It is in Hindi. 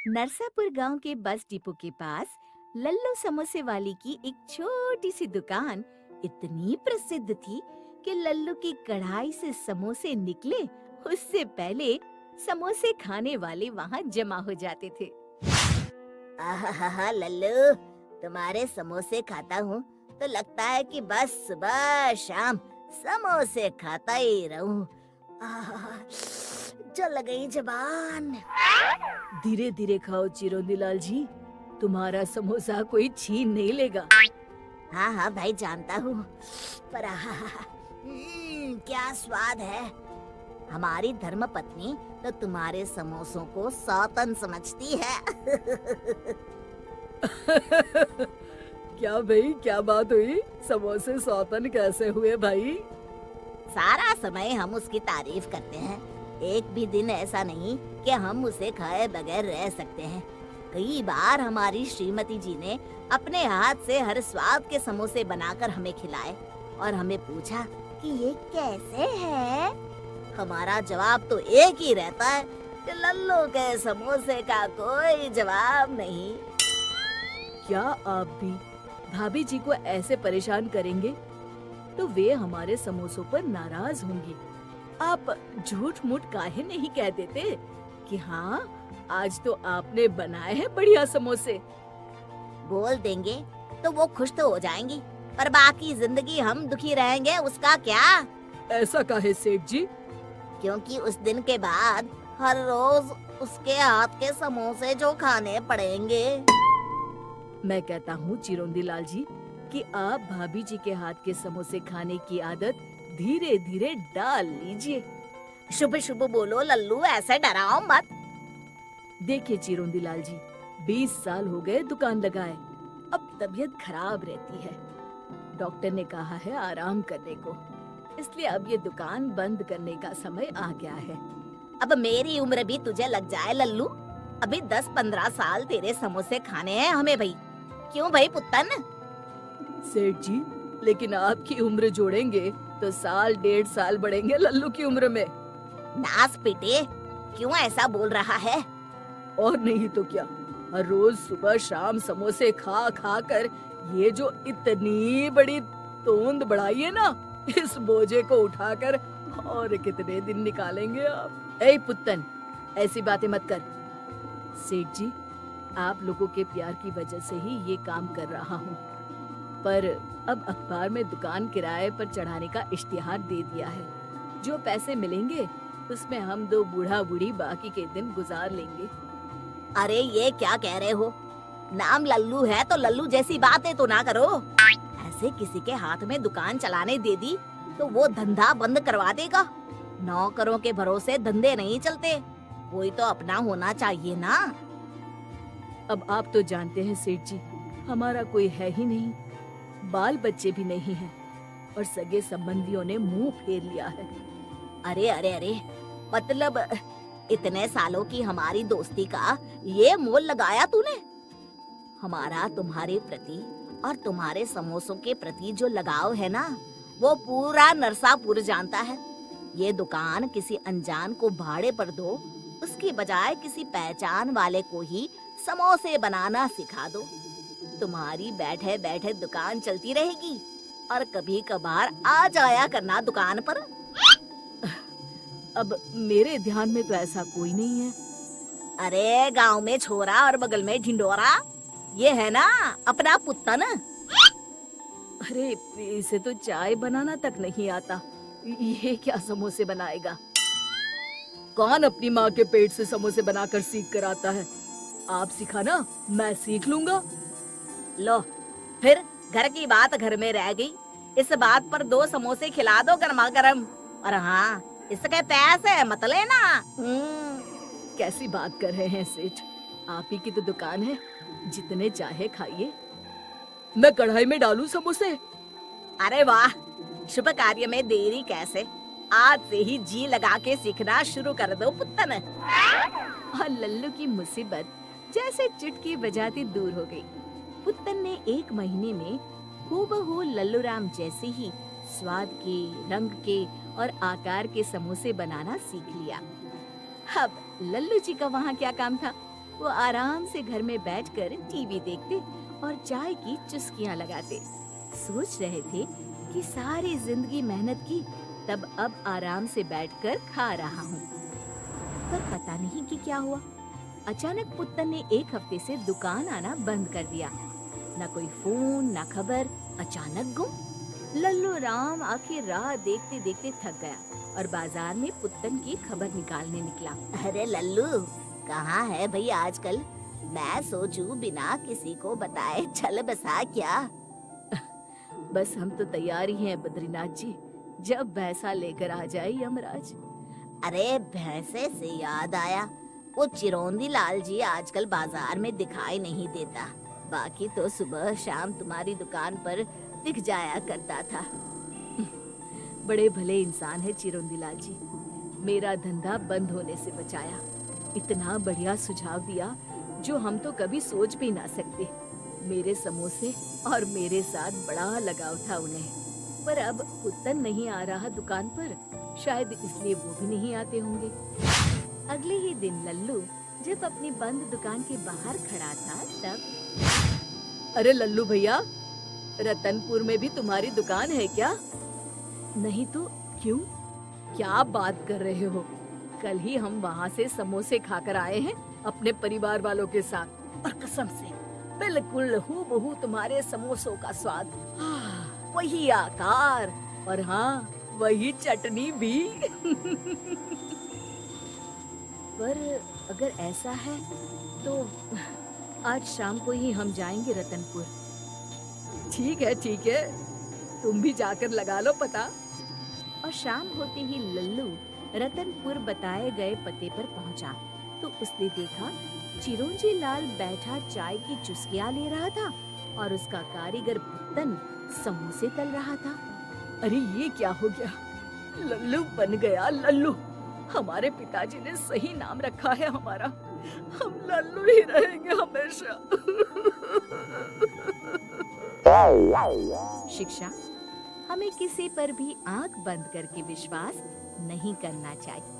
नरसापुर गांव के बस डिपो के पास लल्लू समोसे वाली की एक छोटी सी दुकान इतनी प्रसिद्ध थी कि लल्लू की कढ़ाई से समोसे निकले उससे पहले समोसे खाने वाले वहां जमा हो जाते थे। आहा लल्लू, तुम्हारे समोसे खाता हूँ तो लगता है कि बस सुबह शाम समोसे खाता ही रहूं। आहा, जल गई जबान। धीरे धीरे खाओ चिरोनीलाल जी, तुम्हारा समोसा कोई छीन नहीं लेगा। हाँ हाँ भाई, जानता हूँ, पर आहा, क्या स्वाद है। हमारी धर्मपत्नी तो तुम्हारे समोसों को सौतन समझती है। क्या भाई, क्या बात हुई? समोसे सौतन कैसे हुए भाई? सारा समय हम उसकी तारीफ करते हैं, एक भी दिन ऐसा नहीं कि हम उसे खाए बगैर रह सकते हैं। कई बार हमारी श्रीमती जी ने अपने हाथ से हर स्वाद के समोसे बनाकर हमें खिलाए और हमें पूछा कि ये कैसे है। हमारा जवाब तो एक ही रहता है कि लल्लू के समोसे का कोई जवाब नहीं। क्या आप भी भाभी जी को ऐसे परेशान करेंगे तो वे हमारे समोसों पर नाराज होंगी। आप झूठ मूठ काहे नहीं कह देते कि हाँ, आज तो आपने बनाए हैं बढ़िया समोसे। बोल देंगे तो वो खुश तो हो जाएंगी, पर बाकी जिंदगी हम दुखी रहेंगे उसका क्या? ऐसा काहे सेठ जी? क्योंकि उस दिन के बाद हर रोज उसके हाथ के समोसे जो खाने पड़ेंगे। मैं कहता हूँ चिरोंदी लाल जी कि आप भाभी जी के हाथ के समोसे खाने की आदत धीरे धीरे डाल लीजिए। शुभ शुभ बोलो लल्लू, ऐसे डराओ मत। देखिए चिरोंदी लाल जी, 20 साल हो गए दुकान लगाए, अब तबीयत खराब रहती है। डॉक्टर ने कहा है आराम करने को, इसलिए अब ये दुकान बंद करने का समय आ गया है। अब मेरी उम्र भी तुझे लग जाए लल्लू, अभी 10-15 साल तेरे समोसे खाने हैं हमें भाई। क्यों भाई पुत्तन? सेठ जी, लेकिन आपकी उम्र जोड़ेंगे तो साल 1.5 साल बढ़ेंगे लल्लू की उम्र में। नास पीटे, क्यों ऐसा बोल रहा है? और नहीं तो क्या, हर रोज सुबह शाम समोसे खा खा कर ये जो इतनी बड़ी तोंद बढ़ाई है ना, इस बोझे को उठाकर और कितने दिन निकालेंगे आप? ए पुत्तन, ऐसी बातें मत कर। सेठ जी, आप लोगों के प्यार की वजह से ही ये काम कर रहा हूँ, पर अब अखबार में दुकान किराए पर चढ़ाने का इश्तिहार दे दिया है। जो पैसे मिलेंगे उसमें हम दो बूढ़ा बूढ़ी बाकी के दिन गुजार लेंगे। अरे ये क्या कह रहे हो? नाम लल्लू है तो लल्लू जैसी बातें तो ना करो। ऐसे किसी के हाथ में दुकान चलाने दे दी तो वो धंधा बंद करवा देगा। नौकरों के भरोसे धंधे नहीं चलते, कोई तो अपना होना चाहिए ना। अब आप तो जानते हैं सेठ जी, हमारा कोई है ही नहीं, बाल बच्चे भी नहीं हैं और सगे संबंधियों ने मुंह फेर लिया है। अरे अरे अरे, मतलब इतने सालों की हमारी दोस्ती का ये मोल लगाया तूने? हमारा तुम्हारे प्रति और तुम्हारे समोसों के प्रति जो लगाव है ना, वो पूरा नरसापुर जानता है। ये दुकान किसी अनजान को भाड़े पर दो, उसकी बजाय किसी पहचान वाले को ही समोसे बनाना सिखा दो। तुम्हारी बैठे बैठे दुकान चलती रहेगी और कभी कभार आ जाया करना दुकान पर। अब मेरे ध्यान में तो ऐसा कोई नहीं है। अरे गांव में छोरा और बगल में ढिंडोरा, ये है ना अपना पुत्तन। अरे इसे तो चाय बनाना तक नहीं आता, ये क्या समोसे बनाएगा? कौन अपनी माँ के पेट से समोसे बनाकर सीख कर आता है? आप सिखाना, मैं सीख लूंगा। लो, फिर घर की बात घर में रह गई। इस बात पर 2 समोसे खिला दो गर्मा गर्म। और हाँ, इसके पैसे मत लेना। कैसी बात कर रहे हैं सेठ, आप ही की तो दुकान है, जितने चाहे खाइए। मैं कढ़ाई में डालूं समोसे? अरे वाह, शुभ कार्य में देरी कैसे, आज से ही जी लगा के सीखना शुरू कर दो पुत्तन। और लल्लू की मुसीबत जैसे चुटकी बजाती दूर हो गई। पुत्तन ने 1 महीने में हूबहू लल्लू राम जैसे ही स्वाद के, रंग के और आकार के समोसे बनाना सीख लिया। अब लल्लू जी का वहाँ क्या काम था? वो आराम से घर में बैठकर टीवी देखते और चाय की चुस्कियां लगाते। सोच रहे थे कि सारी जिंदगी मेहनत की, तब अब आराम से बैठकर खा रहा हूँ। पर पता नहीं कि क्या हुआ। अचानक पुत्तन ने एक हफ्ते से दुकान आना बंद कर दिया। ना कोई फोन, ना खबर, अचानक गुम। लल्लू राम आखिर राह देखते देखते थक गया और बाजार में पुत्तन की खबर निकालने निकला। अरे लल्लू, कहाँ है भैया आजकल? मैं सोचूं बिना किसी को बताए चल बसा क्या? बस हम तो तैयार ही हैं बद्रीनाथ जी, जब भैंसा लेकर आ जाए यमराज। अरे भैंसे से याद आया, वो चिरौंदी लाल जी आजकल बाजार में दिखाई नहीं देता। बाकी तो सुबह शाम तुम्हारी दुकान पर दिख जाया करता था। बड़े भले इंसान है चिरौंदी लाल जी, मेरा धंधा बंद होने से बचाया। इतना बढ़िया सुझाव दिया जो हम तो कभी सोच भी ना सकते। मेरे समोसे और मेरे साथ बड़ा लगाव था उन्हें। पर अब पुत्तन नहीं आ रहा दुकान पर, शायद इसलिए वो भी नहीं आते होंगे। अगले ही दिन लल्लू जब अपनी बंद दुकान के बाहर खड़ा था तब, अरे लल्लू भैया, रतनपुर में भी तुम्हारी दुकान है क्या? नहीं तो क्यों? क्या बात कर रहे हो? कल ही हम वहाँ से समोसे खाकर आए हैं अपने परिवार वालों के साथ, और कसम से बिल्कुल हूबहू तुम्हारे समोसों का स्वाद। वही आकार और हाँ, वही चटनी भी। पर अगर ऐसा है तो आज शाम को ही हम जाएंगे रतनपुर। ठीक है, तुम भी जाकर लगा लो पता। और शाम होते ही लल्लू रतनपुर बताए गए पते पर पहुंचा तो उसने देखा चिरौंजी लाल बैठा चाय की चुस्कियां ले रहा था और उसका कारीगर पुत्तन समोसे तल रहा था। अरे ये क्या हो गया? लल्लू बन गया लल्लू। हमारे पिताजी ने सही नाम रखा है हमारा। हम लल्लू ही रहेंगे हमेशा। शिक्षा, हमें किसी पर भी आंख बंद करके विश्वास नहीं करना चाहिए।